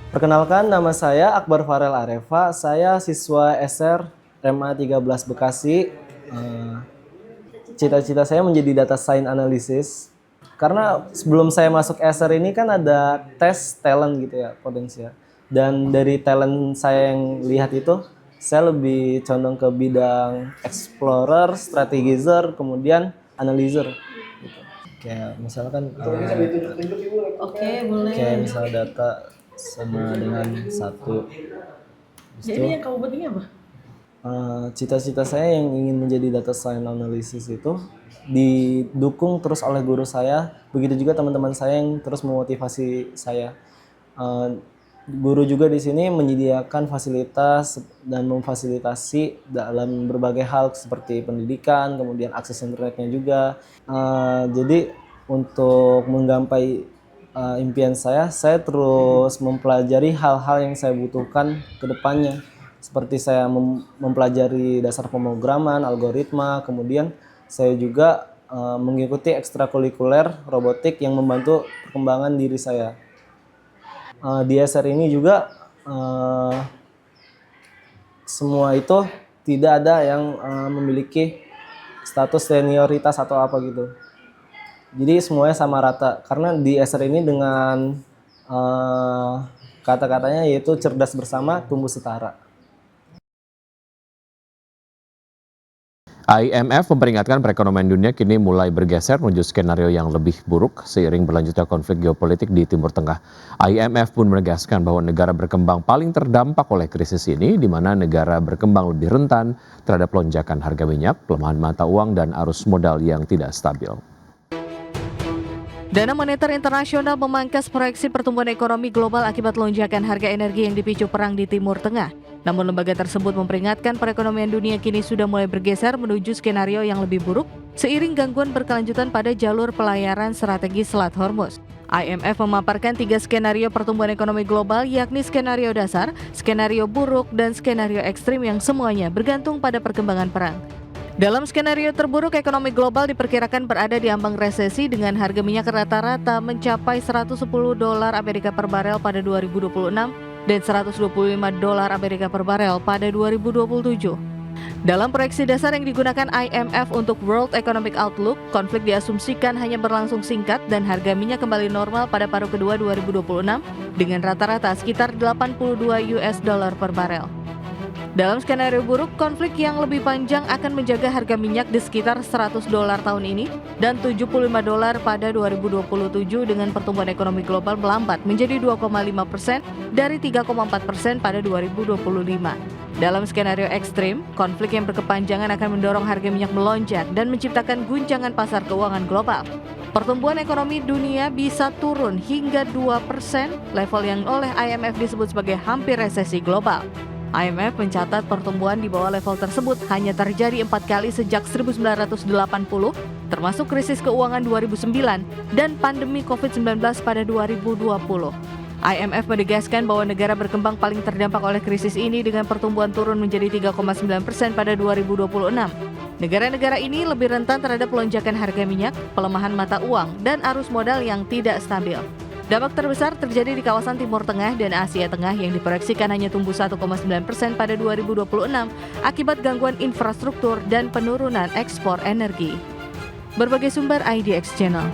Perkenalkan, nama saya Akbar Farel Areva. Saya siswa SR MA 13 Bekasi. Cita-cita saya menjadi data science analysis. Karena sebelum saya masuk SR ini kan ada tes talent gitu ya, potensial. Dan dari talent saya yang lihat itu, saya lebih condong ke bidang explorer, strategizer, kemudian analyzer. Gitu. Kayak misalkan Oke, boleh. kayak misal data sama dengan satu. Habis Jadi itu, yang kamu penting apa? cita-cita saya yang ingin menjadi data science analysis itu didukung terus oleh guru saya, begitu juga teman-teman saya yang terus memotivasi saya. Guru juga di sini menyediakan fasilitas dan memfasilitasi dalam berbagai hal seperti pendidikan, kemudian akses internetnya juga. Jadi untuk menggapai impian saya terus mempelajari hal-hal yang saya butuhkan ke depannya. Seperti saya mempelajari dasar pemrograman, algoritma, kemudian saya juga mengikuti ekstrakurikuler robotik yang membantu perkembangan diri saya. Di SR ini juga semua itu tidak ada yang memiliki status senioritas atau apa gitu. Jadi semuanya sama rata. Karena di SR ini dengan kata-katanya yaitu cerdas bersama, tumbuh setara. IMF memperingatkan perekonomian dunia kini mulai bergeser menuju skenario yang lebih buruk seiring berlanjutnya konflik geopolitik di Timur Tengah. IMF pun menegaskan bahwa negara berkembang paling terdampak oleh krisis ini, di mana negara berkembang lebih rentan terhadap lonjakan harga minyak, pelemahan mata uang, dan arus modal yang tidak stabil. Dana Moneter Internasional memangkas proyeksi pertumbuhan ekonomi global akibat lonjakan harga energi yang dipicu perang di Timur Tengah. Namun lembaga tersebut memperingatkan perekonomian dunia kini sudah mulai bergeser menuju skenario yang lebih buruk seiring gangguan berkelanjutan pada jalur pelayaran strategis Selat Hormuz. IMF memaparkan 3 skenario pertumbuhan ekonomi global, yakni skenario dasar, skenario buruk, dan skenario ekstrim yang semuanya bergantung pada perkembangan perang. Dalam skenario terburuk, ekonomi global diperkirakan berada di ambang resesi dengan harga minyak rata-rata mencapai $110 Amerika per barel pada 2026 dan $125 Amerika per barel pada 2027. Dalam proyeksi dasar yang digunakan IMF untuk World Economic Outlook, konflik diasumsikan hanya berlangsung singkat dan harga minyak kembali normal pada paruh kedua 2026 dengan rata-rata sekitar $82 per barel. Dalam skenario buruk, konflik yang lebih panjang akan menjaga harga minyak di sekitar $100 tahun ini dan $75 pada 2027 dengan pertumbuhan ekonomi global melambat menjadi 2,5% dari 3,4% pada 2025. Dalam skenario ekstrim, konflik yang berkepanjangan akan mendorong harga minyak melonjak dan menciptakan guncangan pasar keuangan global. Pertumbuhan ekonomi dunia bisa turun hingga 2%, level yang oleh IMF disebut sebagai hampir resesi global. IMF mencatat pertumbuhan di bawah level tersebut hanya terjadi 4 kali sejak 1980, termasuk krisis keuangan 2009 dan pandemi COVID-19 pada 2020. IMF menegaskan bahwa negara berkembang paling terdampak oleh krisis ini dengan pertumbuhan turun menjadi 3,9% pada 2026. Negara-negara ini lebih rentan terhadap lonjakan harga minyak, pelemahan mata uang, dan arus modal yang tidak stabil. Dampak terbesar terjadi di kawasan Timur Tengah dan Asia Tengah yang diproyeksikan hanya tumbuh 1,9% pada 2026 akibat gangguan infrastruktur dan penurunan ekspor energi. Berbagai sumber IDX Channel.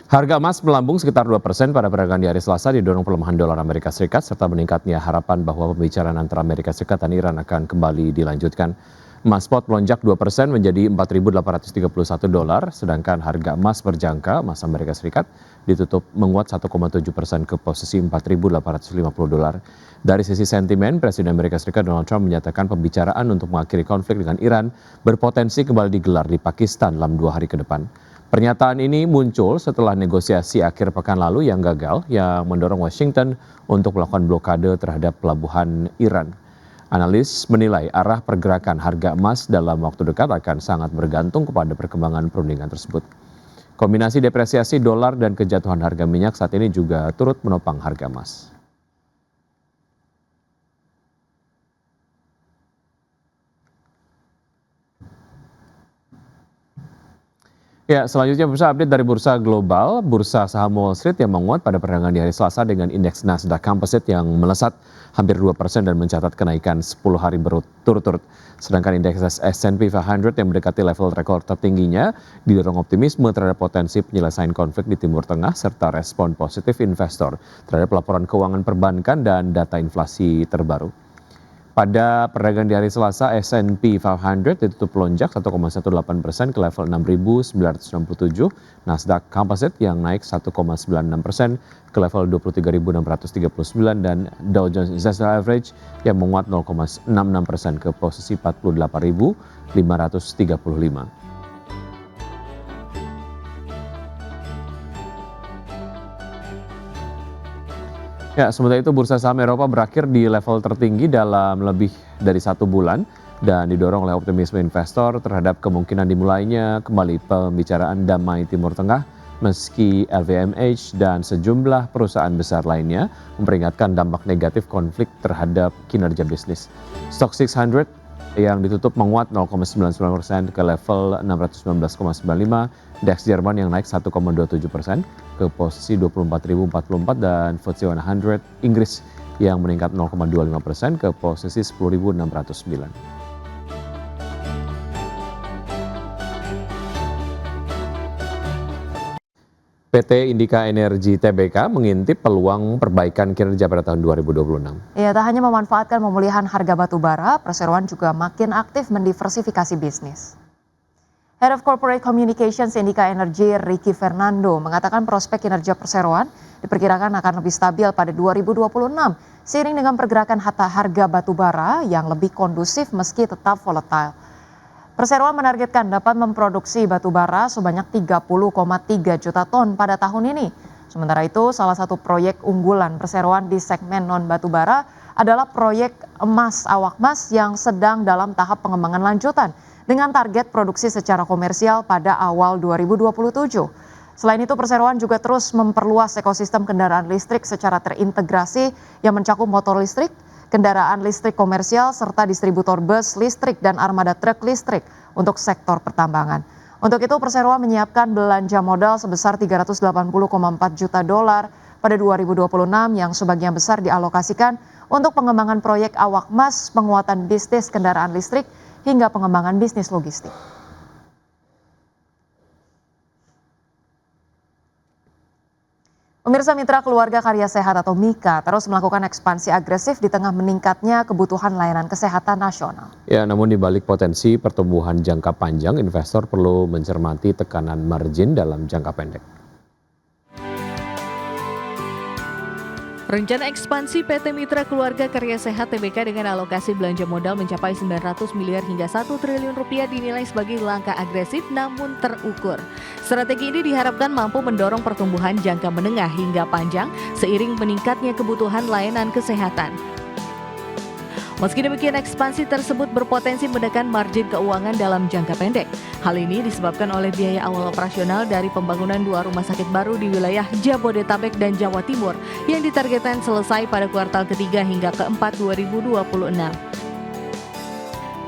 Harga emas melambung sekitar 2% pada perdagangan di hari Selasa didorong pelemahan dolar Amerika Serikat serta meningkatnya harapan bahwa pembicaraan antara Amerika Serikat dan Iran akan kembali dilanjutkan. Emas spot melonjak 2% menjadi $4.831, sedangkan harga emas berjangka emas Amerika Serikat ditutup menguat 1,7% ke posisi $4.850. Dari sisi sentimen, Presiden Amerika Serikat Donald Trump menyatakan pembicaraan untuk mengakhiri konflik dengan Iran berpotensi kembali digelar di Pakistan dalam 2 hari ke depan. Pernyataan ini muncul setelah negosiasi akhir pekan lalu yang gagal, yang mendorong Washington untuk melakukan blokade terhadap pelabuhan Iran. Analis menilai arah pergerakan harga emas dalam waktu dekat akan sangat bergantung kepada perkembangan perundingan tersebut. Kombinasi depresiasi dolar dan kejatuhan harga minyak saat ini juga turut menopang harga emas. Ya, selanjutnya bursa update dari bursa global. Bursa saham Wall Street yang menguat pada perdagangan di hari Selasa dengan indeks Nasdaq Composite yang melesat hampir 2% dan mencatat kenaikan 10 hari berturut-turut. Sedangkan indeks S&P 500 yang mendekati level rekor tertingginya didorong optimisme terhadap potensi penyelesaian konflik di Timur Tengah serta respon positif investor terhadap laporan keuangan perbankan dan data inflasi terbaru. Pada perdagangan di hari Selasa, S&P 500 ditutup melonjak 1,18% ke level 6.967, Nasdaq Composite yang naik 1,96% ke level 23.639 dan Dow Jones Industrial Average yang menguat 0,66% ke posisi 48.535. Ya, sementara itu bursa saham Eropa berakhir di level tertinggi dalam lebih dari 1 bulan dan didorong oleh optimisme investor terhadap kemungkinan dimulainya kembali pembicaraan damai Timur Tengah meski LVMH dan sejumlah perusahaan besar lainnya memperingatkan dampak negatif konflik terhadap kinerja bisnis. Stock 600 yang ditutup menguat 0,99% ke level 619,95, DAX Jerman yang naik 1,27% ke posisi 24.044 dan FTSE 100 Inggris yang meningkat 0,25% ke posisi 10.609. PT Indika Energi Tbk mengintip peluang perbaikan kinerja pada tahun 2026. Ya, tak hanya memanfaatkan pemulihan harga batu bara, perseroan juga makin aktif mendiversifikasi bisnis. Head of Corporate Communications Indika Energi, Ricky Fernando, mengatakan prospek kinerja perseroan diperkirakan akan lebih stabil pada 2026, seiring dengan pergerakan harga batu bara yang lebih kondusif meski tetap volatile. Perseroan menargetkan dapat memproduksi batu bara sebanyak 30,3 juta ton pada tahun ini. Sementara itu, salah satu proyek unggulan perseroan di segmen non-batu bara adalah proyek emas awak emas yang sedang dalam tahap pengembangan lanjutan dengan target produksi secara komersial pada awal 2027. Selain itu, perseroan juga terus memperluas ekosistem kendaraan listrik secara terintegrasi yang mencakup motor listrik, kendaraan listrik komersial, serta distributor bus listrik dan armada truk listrik untuk sektor pertambangan. Untuk itu, perseroan menyiapkan belanja modal sebesar 380,4 juta dolar pada 2026 yang sebagian besar dialokasikan untuk pengembangan proyek awak emas, penguatan bisnis kendaraan listrik, hingga pengembangan bisnis logistik. Pemirsa Mitra Keluarga Karya Sehat atau MIKA terus melakukan ekspansi agresif di tengah meningkatnya kebutuhan layanan kesehatan nasional. Ya, namun di balik potensi pertumbuhan jangka panjang, investor perlu mencermati tekanan margin dalam jangka pendek. Rencana ekspansi PT Mitra Keluarga Karya Sehat Tbk dengan alokasi belanja modal mencapai 900 miliar hingga 1 triliun rupiah dinilai sebagai langkah agresif namun terukur. Strategi ini diharapkan mampu mendorong pertumbuhan jangka menengah hingga panjang seiring meningkatnya kebutuhan layanan kesehatan. Meski demikian, ekspansi tersebut berpotensi menekan margin keuangan dalam jangka pendek. Hal ini disebabkan oleh biaya awal operasional dari pembangunan 2 rumah sakit baru di wilayah Jabodetabek dan Jawa Timur yang ditargetkan selesai pada kuartal ketiga hingga keempat 2026.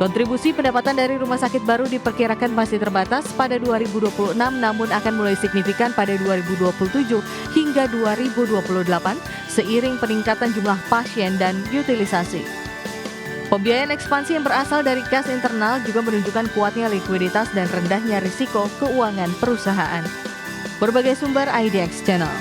Kontribusi pendapatan dari rumah sakit baru diperkirakan masih terbatas pada 2026 namun akan mulai signifikan pada 2027 hingga 2028 seiring peningkatan jumlah pasien dan utilisasi. Pembiayaan ekspansi yang berasal dari kas internal juga menunjukkan kuatnya likuiditas dan rendahnya risiko keuangan perusahaan. Berbagai sumber IDX Channel.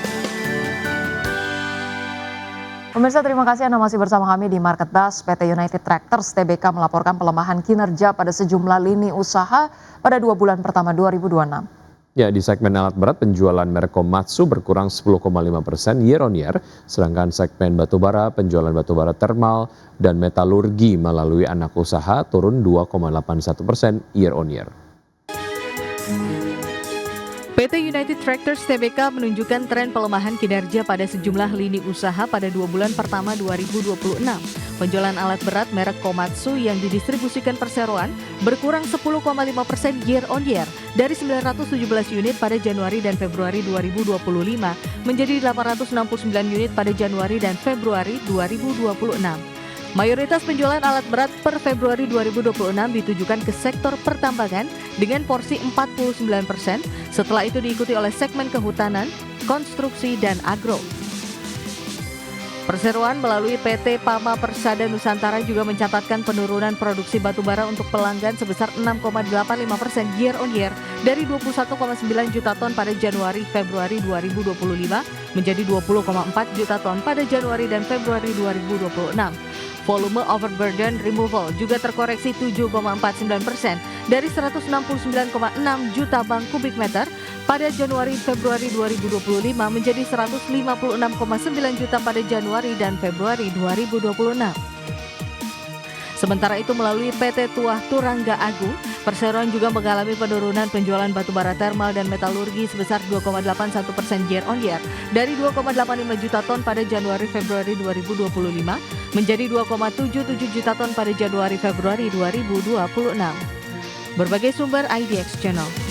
Pemirsa, terima kasih Anda masih bersama kami di Market Buzz. PT United Tractors Tbk melaporkan pelemahan kinerja pada sejumlah lini usaha pada 2 bulan pertama 2026. Ya, di segmen alat berat penjualan merek Komatsu berkurang 10,5% year on year, sedangkan segmen batubara penjualan batubara termal dan metalurgi melalui anak usaha turun 2,81% year on year. PT United Tractors Tbk menunjukkan tren pelemahan kinerja pada sejumlah lini usaha pada 2 bulan pertama 2026. Penjualan alat berat merek Komatsu yang didistribusikan perseroan berkurang 10,5% year on year dari 917 unit pada Januari dan Februari 2025 menjadi 869 unit pada Januari dan Februari 2026. Mayoritas penjualan alat berat per Februari 2026 ditujukan ke sektor pertambangan dengan porsi 49%, setelah itu diikuti oleh segmen kehutanan, konstruksi, dan agro. Perseroan melalui PT Pama Persada Nusantara juga mencatatkan penurunan produksi batubara untuk pelanggan sebesar 6,85% year on year dari 21,9 juta ton pada Januari-Februari 2025 menjadi 20,4 juta ton pada Januari dan Februari 2026. Volume overburden removal juga terkoreksi 7,49% dari 169,6 juta bang kubik meter pada Januari-Februari 2025 menjadi 156,9 juta pada Januari dan Februari 2026. Sementara itu melalui PT Tuah Turangga Agung, perseroan juga mengalami penurunan penjualan batubara thermal dan metalurgi sebesar 2,81% year on year dari 2,85 juta ton pada Januari-Februari 2025 menjadi 2,77 juta ton pada Januari-Februari 2026. Berbagai sumber IDX Channel.